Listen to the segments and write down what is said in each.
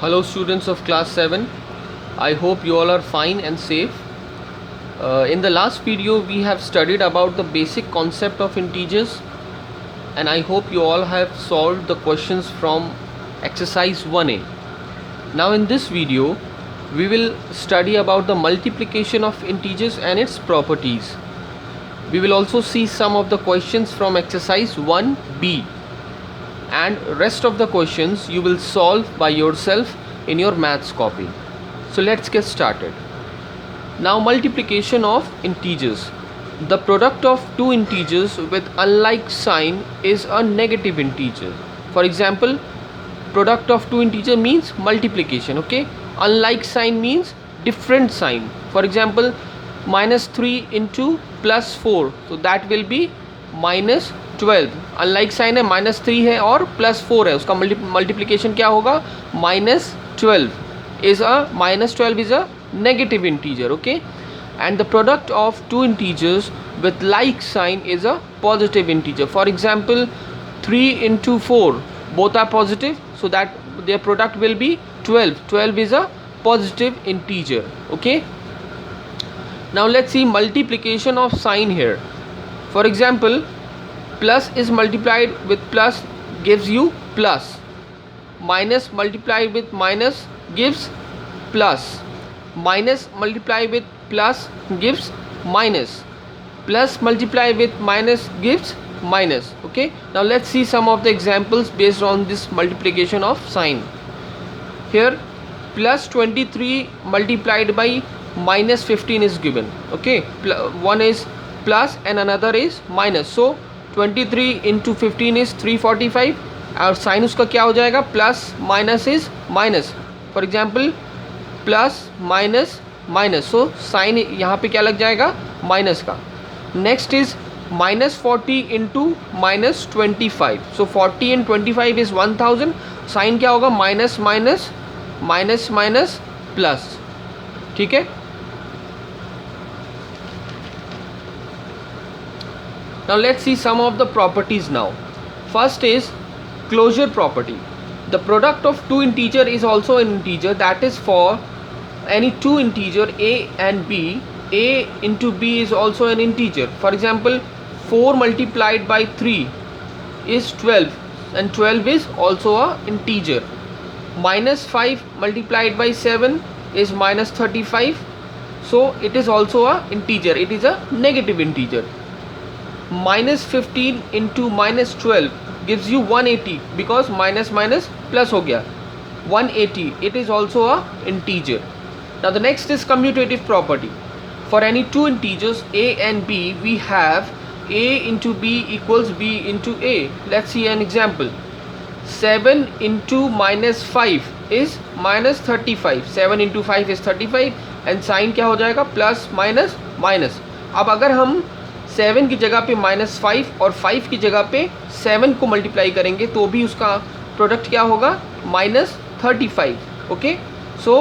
Hello students of class 7. I hope you all are fine and safe. In the last video we have studied about the basic concept of integers, and I hope you all have solved the questions from exercise 1a. Now in this video we will study about the multiplication of integers and its properties. We will also see some of the questions from exercise 1b, and rest of the questions you will solve by yourself in your maths copy. So let's get started. Now, multiplication of integers. The product of two integers with unlike sign is a negative integer. For example, product of two integer means multiplication, okay? Unlike sign means different sign. For example, minus 3 into plus 4, so that will be minus 12. Unlike sign है, minus 3 है और plus 4 है, उसका multiplication क्या होगा? Minus 12 is a negative integer, okay. And the product of two integers with like sign is a positive integer. For example 3 into 4 both are positive, so that their product will be 12. 12 is a positive integer, okay. Now let's see multiplication of sign here. For example, plus is multiplied with plus gives you plus, minus multiplied with minus gives plus, minus multiplied with plus gives minus, plus multiplied with minus gives minus, okay. Now let's see some of the examples based on this multiplication of sign. Here plus 23 multiplied by minus 15 is given, okay. One is plus and another is minus, so 23 into 15 is 345, और sign उसका क्या हो जाएगा? Plus minus is minus. For example plus minus minus, so sign यहाँ पे क्या लग जाएगा? माइनस का. Next is minus 40 into minus 25, so 40 and 25 is 1000. Sign क्या होगा? Minus minus minus minus plus, ठीक है. Now let's see some of the properties now. First is closure property. The product of two integer is also an integer, that is for any two integer a and b. A into b is also an integer. For example, 4 multiplied by 3 is 12, and 12 is also a integer. Minus 5 multiplied by 7 is minus 35, so it is also a integer. It is a negative integer. Minus 15 into minus 12 gives you 180, because minus minus plus हो गया 180. It is also a integer. Now the next is commutative property. For any two integers a and b, we have a into b equals b into a. Let's see an example. 7 into minus 5 is minus 35. 7 into 5 is 35, and sign क्या हो जाएगा? Plus minus minus. अब अगर हम 7 की जगह पे minus 5 और 5 की जगह पे 7 को मल्टीप्लाई करेंगे तो भी उसका प्रोडक्ट क्या होगा? Minus 35, okay. So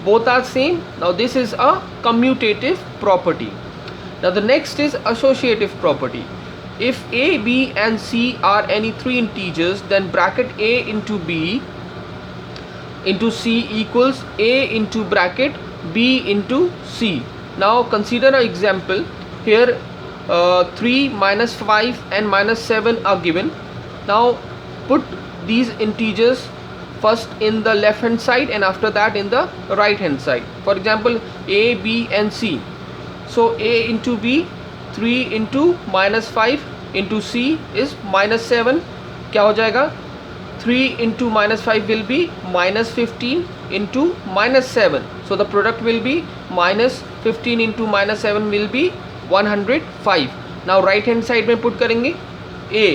both are same. Now this is a commutative property. Now the next is associative property. If a, b and c are any three integers, then bracket a into b into c equals a into bracket b into c. Now consider an example. Here 3 minus 5 and minus 7 are given. Now put these integers first in the left hand side and after that in the right hand side. For example, a, b and c. So a into b, 3 into minus 5 into c is minus 7. क्या हो जाएगा? 3 into minus 5 will be minus 15 into minus 7. So the product will be minus 15 into minus 7 will be 105. Now right hand side में put करेंगे a,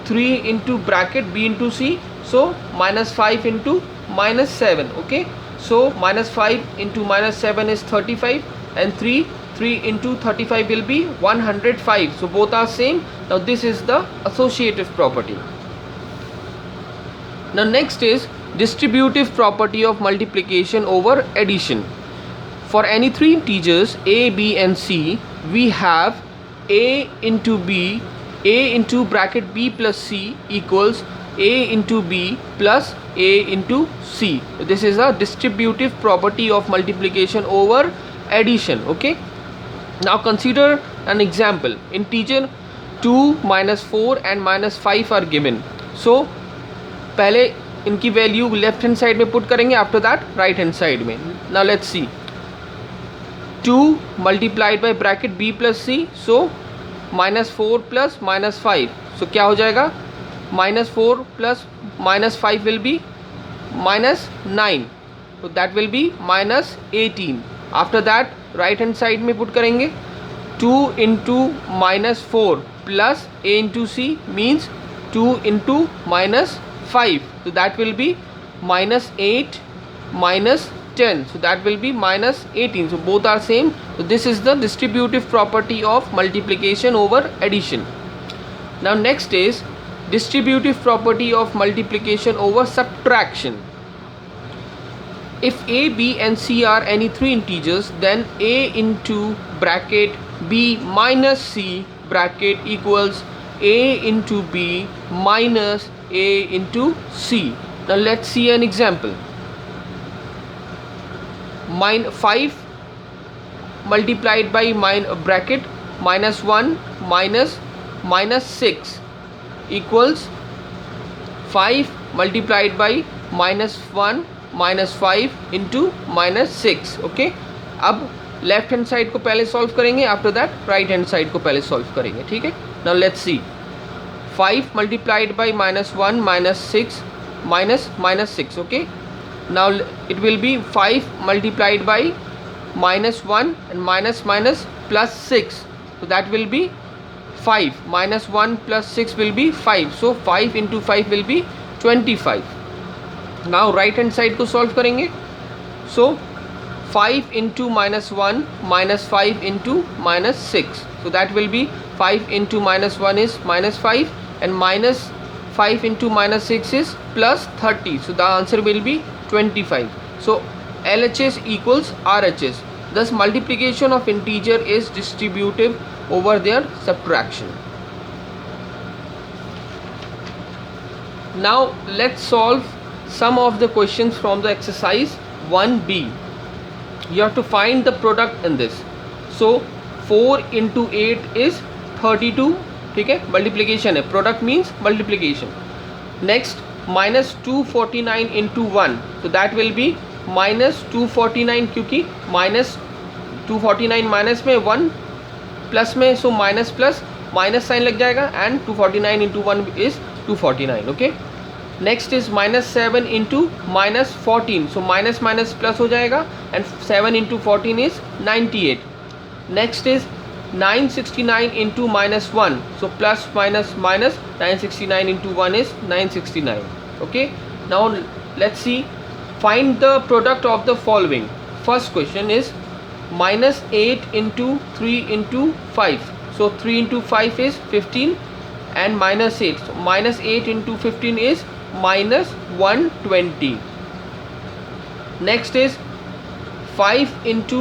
3 into bracket b into c, so minus 5 into minus 7, okay. So minus 5 into minus 7 is 35, and 3 into 35 will be 105. So both are same. Now this is the associative property. Now next is distributive property of multiplication over addition. For any three integers a, b and c, we have a into b, a into bracket b plus c equals A into B plus A into C. This is a distributive property of multiplication over addition. Okay, now consider an example. Integer 2, -4 and -5 are given. So पहले इनकी value left hand side में put करेंगे, after that right hand side में. Now let's see. 2 multiplied by bracket b plus c, so -4 plus -5, so क्या हो जाएगा? -4 plus -5 will be -9, so that will be -18. After that right hand side में put करेंगे. 2 into -4 plus a into c means 2 into -5, so that will be -8 -10, so that will be -18. So both are same. So this is the distributive property of multiplication over addition. Now next is distributive property of multiplication over subtraction. If a, b and c are any three integers, then a into bracket b minus c bracket equals a into b minus a into c. Now let's see an example. 5 multiplied by bracket -1 -6 equals 5 multiplied by -1 -5 into -6. Okay, अब left hand side को पहले solve करेंगे, after that right hand side को पहले solve करेंगे. ठीक है, now let's C. 5 multiplied by -1 -6 -6. Okay, now it will B 5 multiplied by -1 and minus plus 6, so that will be 5. -1 plus 6 will be 5, so 5 into 5 will be 25. Now right hand side को solve करेंगे. So 5 into -1 -5 into -6, so that will be 5 into -1 is -5 and -5 into -6 is +30, so the answer will be 25. So LHS equals RHS. Thus multiplication of integer is distributive over their subtraction. Now let's solve some of the questions from the exercise 1b. You have to find the product in this. So 4 into 8 is 32. ठीक है, multiplication है, product means multiplication. Next -249 into 1, so that will be -249, क्योंकि -249 minus में 1 plus में, so minus plus minus sign लग जाएगा, and 249 into 1 is 249. Okay, next is -7 into -14, so minus minus plus हो जाएगा, and 7 into 14 is 98. Next is 969 into -1, so plus minus minus 969 into 1 is 969. Okay, now let's see. Find the product of the following. First question is -8 into 3 into 5, so 3 into 5 is 15 and -8, so -8 into 15 is -120. Next is 5 into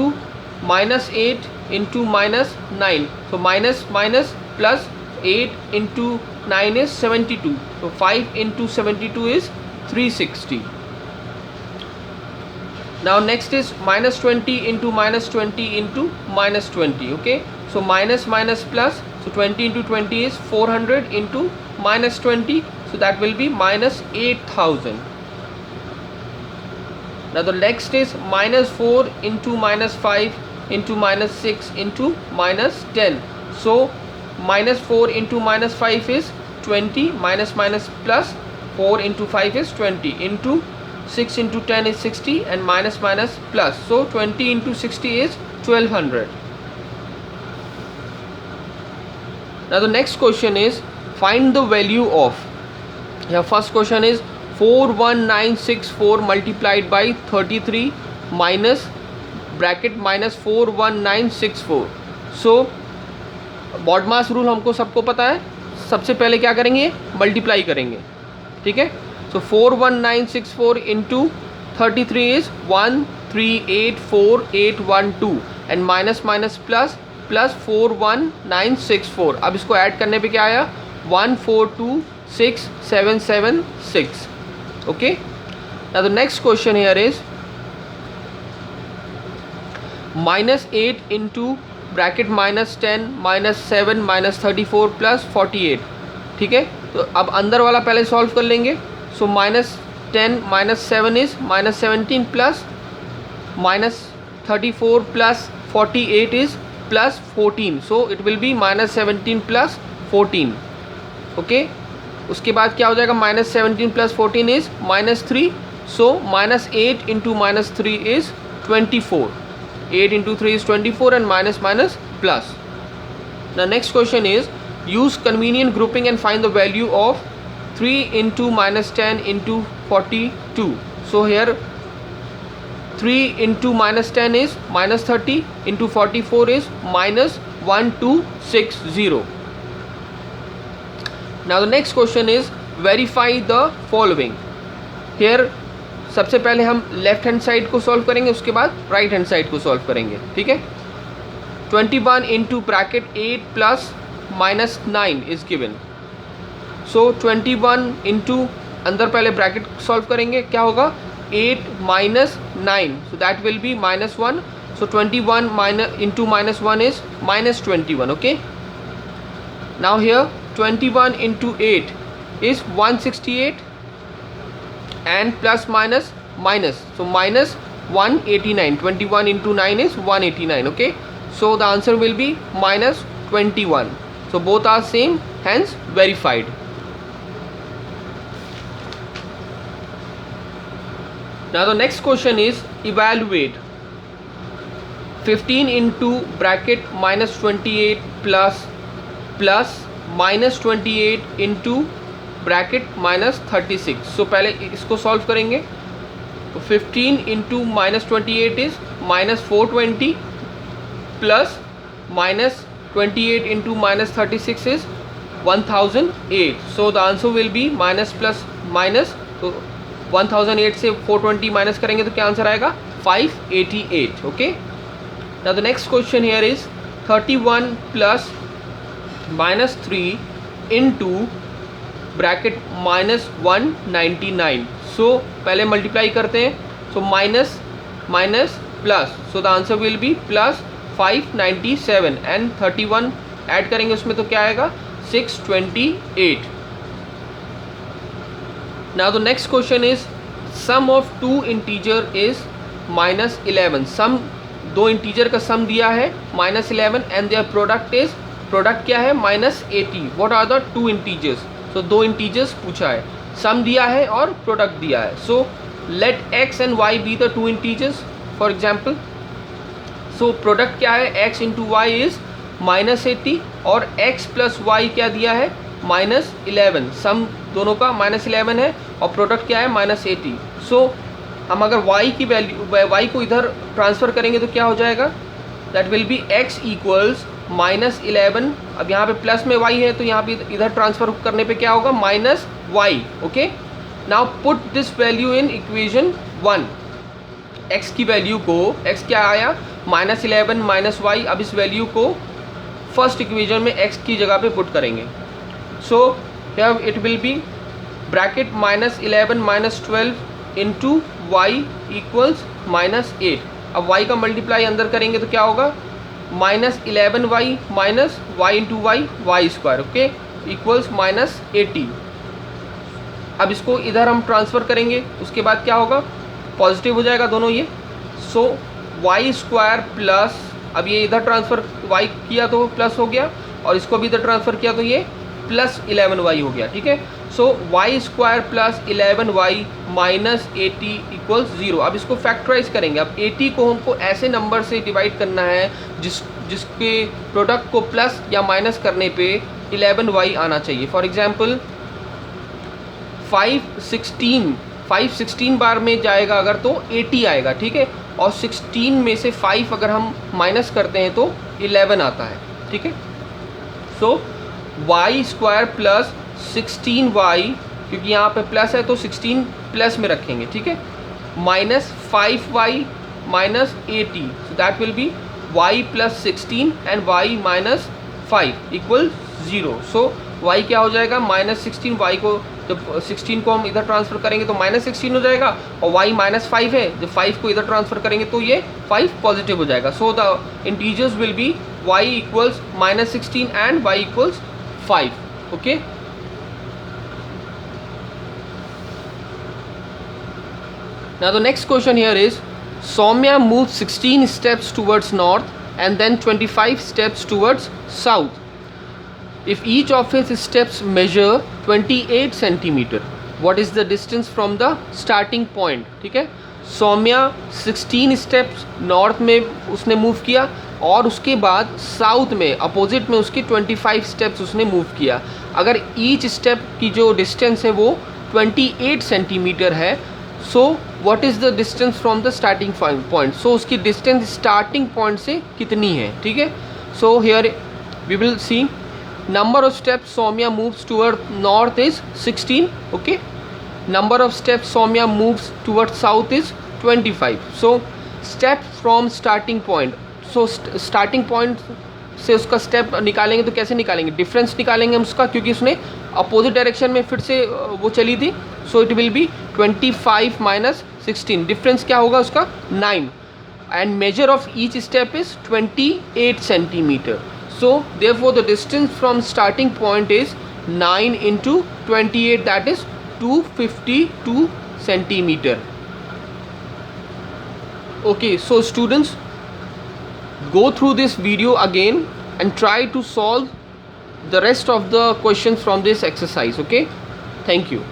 -8 into -9, so minus minus plus 8 into 9 is 72, so 5 into 72 is 360. Now next is -20 into -20 into -20. Okay, so minus minus plus, so 20 into 20 is 400 into -20, so that will be -8000. Now the next is -4 into -5 into -6 into -10, so -4 into -5 is 20, minus minus plus 4 into 5 is 20, into 6 into 10 is 60, and minus minus plus, so 20 into 60 is 1200. Now the next question is find the value of, yeah, first question is 41964 multiplied by 33 minus bracket -41964. So BODMAS rule हमको सबको पता है. सबसे पहले क्या करेंगे, multiply करेंगे. ठीक है, सो 41964 into 33 is 1384812, and minus minus plus plus 41964. अब इसको ऐड करने पे क्या आया, 142 6776. Okay, now the next question here is minus 8 into bracket minus 10 minus 7 minus 34 plus 48. ठीक है, तो अब अंदर वाला पहले सॉल्व कर लेंगे. So minus 10 minus 7 is minus 17 plus minus 34 plus 48 is plus 14. So it will B minus 17 plus 14. Okay, उसके बाद क्या हो जाएगा, minus 17 plus 14 is minus 3. So minus 8 into minus 3 is 24. 8 into 3 is 24 and minus minus plus. The next question is use convenient grouping and find the value of 3 into minus 10 into 42. So here 3 into minus 10 is minus 30 into 44 is minus 1260. Now the next question is verify the following. Here सबसे पहले हम left hand side को solve करेंगे, उसके बाद right hand side को solve करेंगे. ठीक है, 21 into bracket 8 plus minus 9 is given. So 21 into अंदर पहले ब्रैकेट सॉल्व करेंगे, क्या होगा 8 minus 9, so that will be minus 1. So 21 minus into minus 1 is minus 21. Okay, now here 21 into 8 is 168 and plus minus minus, so minus 189. 21 into 9 is 189. Okay, so the answer will be minus 21. So both are same, hence verified. Now the next question is evaluate 15 into bracket minus 28 plus minus 28 into bracket minus 36. सो पहले इसको solve करेंगे. तो 15 into minus 28 is minus 420 plus minus 28 into minus 36 is 1008. So the answer will B minus plus minus. तो 1008 से 420 minus करेंगे तो क्या answer आएगा 588. Okay, now the next question here is 31 plus minus 3 into bracket minus 199. So पहले multiply करते हैं. So minus minus plus, so the answer will be plus 597 and 31 add करेंगे उसमें तो क्या आएगा 628. Now the next question is sum of two integer is minus 11. Sum दो integer का सम दिया है minus 11 and their product is, product क्या है minus 80. What are the two integers. तो दो इंटीजर्स पूछा है, सम दिया है और प्रोडक्ट दिया है. So let X and Y be the two integers for example. So product क्या है X into Y is minus 80 और एक्स प्लस वाई क्या दिया है माइनस 11. सम दोनों का माइनस 11 है और प्रोडक्ट क्या है माइनस 80. सो हम अगर वाई की वैल्यू वाई को इधर ट्रांसफ़र करेंगे तो क्या हो जाएगा, that will be x equals minus 11. अब यहाँ पे प्लस में y है तो यहाँ पे इधर ट्रांसफर करने पे क्या होगा minus y. Okay, now put this value in equation 1. x की वैल्यू को, x क्या आया माइनस 11 माइनस y. अब इस वैल्यू को फर्स्ट इक्वेशन में x की जगह पे पुट करेंगे. So it will be bracket minus 11 minus 12 into Y equals minus 8. अब y का मल्टीप्लाई अंदर करेंगे तो क्या होगा minus 11y minus Y into Y square. Okay, equals minus 80. अब इसको इधर हम ट्रांसफ़र करेंगे, उसके बाद क्या होगा पॉजिटिव हो जाएगा दोनों ये. सो वाई स्क्वायर प्लस, अब ये इधर ट्रांसफ़र y किया तो प्लस हो गया और इसको भी इधर ट्रांसफ़र किया तो ये प्लस 11y हो गया. ठीक है, so y square plus 11y minus 80 equals 0. अब इसको फैक्टराइज करेंगे. अब 80 को हमको ऐसे नंबर से डिवाइड करना है जिसके प्रोडक्ट को प्लस या माइनस करने पे 11y आना चाहिए. फॉर एग्जांपल 516 बार में जाएगा अगर तो 80 आएगा. ठीक है, और 16 में से 5 अगर हम माइनस करते हैं तो 11 आता है. ठीक है, so y square plus 16y, क्योंकि यहाँ पे प्लस है तो 16 प्लस में रखेंगे. ठीक है, minus 5y minus 80. So that will be y plus 16 and y minus 5 equal 0. So y क्या हो जाएगा -16, y को जब 16 को हम इधर ट्रांसफर करेंगे तो -16 हो जाएगा, और y -5 है, जब 5 को इधर ट्रांसफर करेंगे तो ये 5 पॉजिटिव हो जाएगा. So the integers will be y equals -16 and y equals 5. Okay. Now the next question here is Soumya moved 16 steps towards north and then 25 steps towards south. If each of his steps measure 28 centimeter, what is the distance from the starting point? ठीक है. Saumya 16 steps north में उसने move किया और उसके बाद south में opposite में उसके 25 स्टेप्स उसने मूव किया. अगर ईच स्टेप की जो डिस्टेंस है वो 28 सेंटीमीटर है, so what is the distance from the starting point. So उसकी डिस्टेंस स्टार्टिंग पॉइंट से कितनी है. ठीक है. So here we will see number of steps Soumya moves toward north is 16. okay. Number of steps Soumya moves towards south is 25. So step from starting point. So starting point से उसका step निकालेंगे तो कैसे निकालेंगे, difference निकालेंगे हम उसका, क्योंकि उसने अपोजिट डायरेक्शन में फिर से वो चली थी. सो it will B 25 minus 16. Difference क्या होगा उसका 9. And measure of each step is 28 centimetre. So therefore the distance from starting point is 9 into 28, that is 252 centimeter. Okay, so students, go through this video again and try to solve the rest of the questions from this exercise. Okay, thank you.